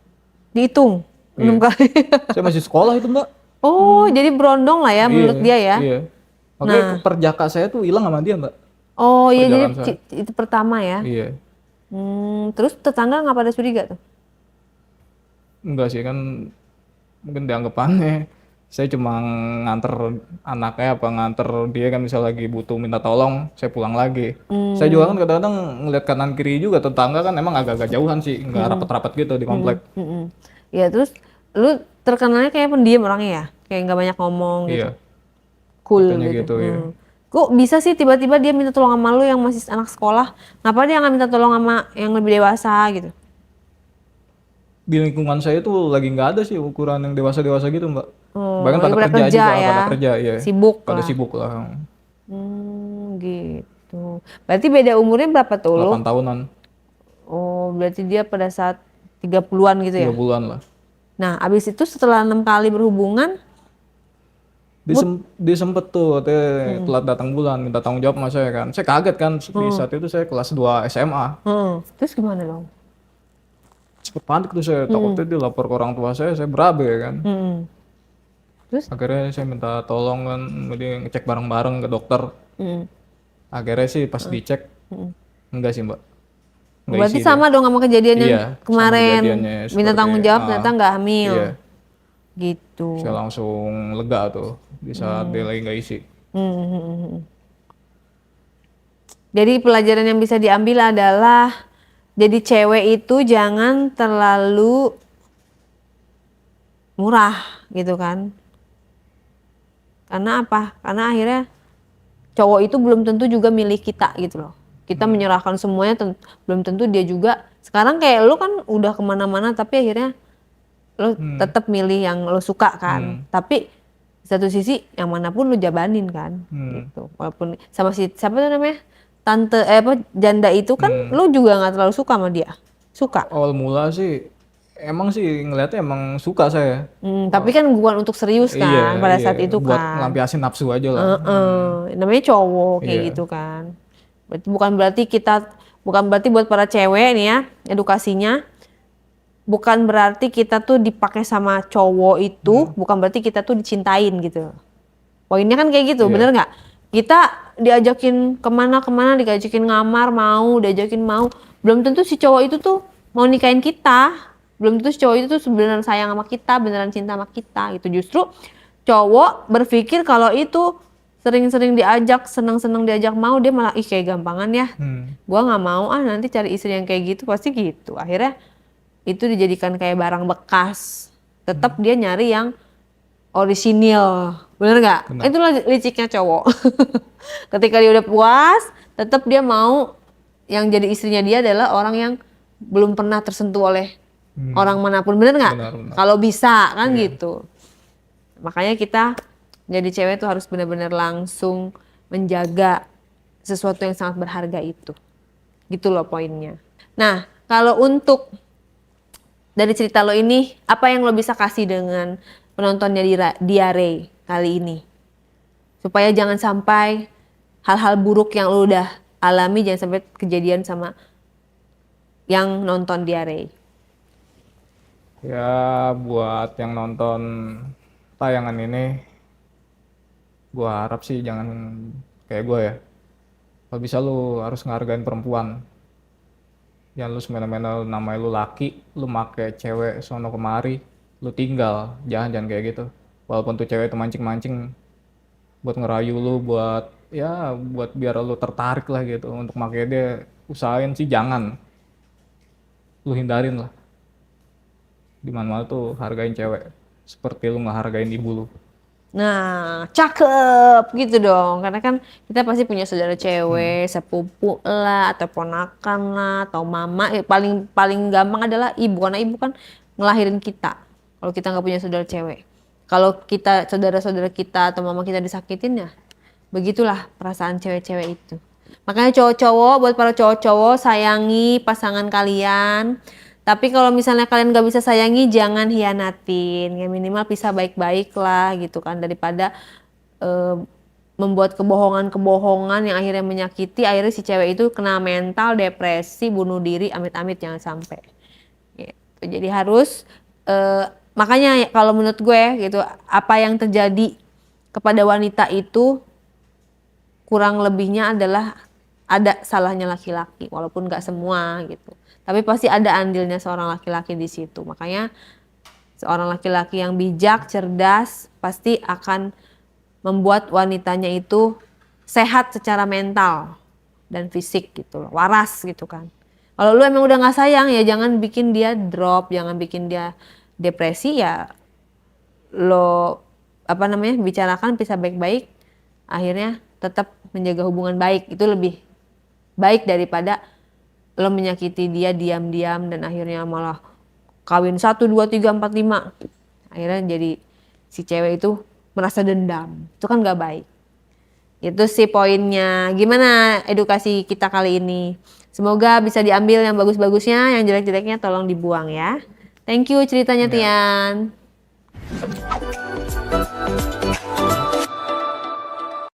Dihitung 6 Iya. kali. Saya masih sekolah itu mbak. Oh jadi berondong lah ya menurut dia ya. Iya. Makanya perjaka saya tuh hilang sama dia mbak. Oh iya jadi Perjalanan itu pertama ya. Iya. Terus tetangga nggak pada curiga tuh? Enggak sih kan mungkin dianggapannya saya cuma nganter anaknya apa nganter dia kan misal lagi butuh minta tolong saya pulang lagi. Saya juga kan kadang-kadang ngeliat kanan kiri juga tetangga kan emang agak-agak jauhan sih nggak rapat-rapat gitu di komplek. Mm-mm. Ya terus lu terkenalnya kayak pendiam orangnya ya, kayak nggak banyak ngomong gitu, Iya cool katanya gitu. gitu ya. Kok bisa sih tiba-tiba dia minta tolong sama lu yang masih anak sekolah? Ngapa dia nggak minta tolong sama yang lebih dewasa gitu? Di lingkungan saya tuh lagi nggak ada sih ukuran yang dewasa-dewasa gitu mbak. Oh, Bahkan lagi pada pada kerja kerja juga, ya, pada kerja ya, sibuk pada lah. sibuk lah. Gitu. Berarti beda umurnya berapa tuh lu? 8 tahunan, Oh, berarti dia pada saat 30-an gitu tiga ya? bulan lah. Nah, abis itu setelah 6 kali berhubungan, Disempet tuh, katanya telat datang bulan, minta tanggung jawab sama saya kan. Saya kaget kan, di saat itu saya kelas 2 SMA. terus gimana dong? Cepet panik tuh saya, takutnya dia lapor ke orang tua saya berabe ya kan. Hmm. Terus? Akhirnya saya minta tolong kan, dia ngecek bareng-bareng ke dokter. Hmm. Akhirnya sih pas dicek, enggak sih mbak, enggak Berarti isi dia. sama dong sama kejadian yang Iya, sama kemarin, kejadiannya minta seperti, tanggung jawab ternyata nggak hamil, iya, gitu. saya langsung lega tuh di saat dia lagi nggak isi. Jadi pelajaran yang bisa diambil adalah jadi cewek itu jangan terlalu murah gitu kan. Karena apa? Karena akhirnya cowok itu belum tentu juga milik kita gitu loh. Kita menyerahkan semuanya, belum tentu dia juga. Sekarang kayak lu kan udah kemana-mana tapi akhirnya lu tetap milih yang lu suka kan. Tapi satu sisi yang manapun lu jabanin kan gitu. Walaupun sama si siapa tuh namanya? Tante apa janda itu kan lu juga nggak terlalu suka sama dia. Suka. Awal mula sih emang sih ngeliatnya emang suka saya. Tapi kan bukan untuk serius Iya, kan pada iya, saat itu buat kan. ngelampiasin nafsu aja lah. Namanya cowok kayak Iya. gitu kan. Bukan berarti buat para cewek nih ya, edukasinya bukan berarti kita tuh dipakai sama cowok itu, bukan berarti kita tuh dicintain gitu. Poinnya kan kayak gitu, Iya. bener nggak? Kita diajakin kemana-kemana, diajakin ngamar mau, diajakin mau, belum tentu si cowok itu tuh mau nikahin kita, belum tentu si cowok itu tuh beneran sayang sama kita, beneran cinta sama kita gitu. Justru cowok berpikir kalau itu sering-sering diajak, seneng-seneng diajak mau, dia malah ih kayak gampangan ya, gua nggak mau nanti cari istri yang kayak gitu, pasti gitu. Akhirnya itu dijadikan kayak barang bekas, tetap dia nyari yang orisinil, bener nggak? Itulah liciknya cowok. Ketika dia udah puas, tetap dia mau yang jadi istrinya dia adalah orang yang belum pernah tersentuh oleh orang manapun, bener nggak? Benar, benar. Kalau bisa kan gitu. Makanya kita jadi cewek tuh harus benar-benar langsung menjaga sesuatu yang sangat berharga itu. Gitu loh poinnya. Nah, kalau untuk dari cerita lo ini, apa yang lo bisa kasih dengan penontonnya Diare kali ini? Supaya jangan sampai hal-hal buruk yang lo udah alami jangan sampai kejadian sama yang nonton Diare. Ya buat yang nonton tayangan ini, gua harap sih jangan kayak gua ya. Kalau bisa lu harus ngehargain perempuan. Jangan lu semena-mena namanya lu laki, lu make cewek sono kemari, lu tinggal. Jangan kayak gitu. Walaupun tuh cewek itu mancing-mancing buat ngerayu lu, buat ya buat biar lu tertarik lah gitu untuk make dia, usahain sih jangan. Lu hindarin lah. Dimana-mana tuh hargain cewek seperti lu ngehargain ibu lu. Nah, cakep gitu dong. Karena kan kita pasti punya saudara cewek, sepupu lah, atau ponakan lah, atau mama. Paling paling gampang adalah ibu, karena ibu kan ngelahirin kita. Kalau kita nggak punya saudara cewek, kalau kita saudara-saudara kita atau mama kita disakitin ya, begitulah perasaan cewek-cewek itu. Makanya cowok-cowok, buat para cowok-cowok, sayangi pasangan kalian. Tapi kalau misalnya kalian gak bisa sayangi, jangan hianatin. Ya minimal pisah baik-baik lah gitu kan. Daripada membuat kebohongan-kebohongan yang akhirnya menyakiti. Akhirnya si cewek itu kena mental, depresi, bunuh diri, amit-amit jangan sampai. Gitu. Jadi harus, makanya kalau menurut gue gitu, apa yang terjadi kepada wanita itu kurang lebihnya adalah ada salahnya laki-laki, walaupun gak semua gitu. Tapi pasti ada andilnya seorang laki-laki di situ. Makanya Seorang laki-laki yang bijak, cerdas, pasti akan membuat wanitanya itu sehat secara mental dan fisik gitu loh, waras gitu kan. Kalau lu emang udah nggak sayang ya jangan bikin dia drop, jangan bikin dia depresi ya. Lo bicarakan, pisah baik-baik, akhirnya tetap menjaga hubungan baik, itu lebih baik daripada lo menyakiti dia diam-diam dan akhirnya malah kawin 1, 2, 3, 4, 5, akhirnya jadi si cewek itu merasa dendam, itu kan gak baik. Itu sih poinnya. Gimana edukasi kita kali ini? Semoga bisa diambil yang bagus-bagusnya, yang jelek-jeleknya tolong dibuang ya. Thank you ceritanya Ya. Tian.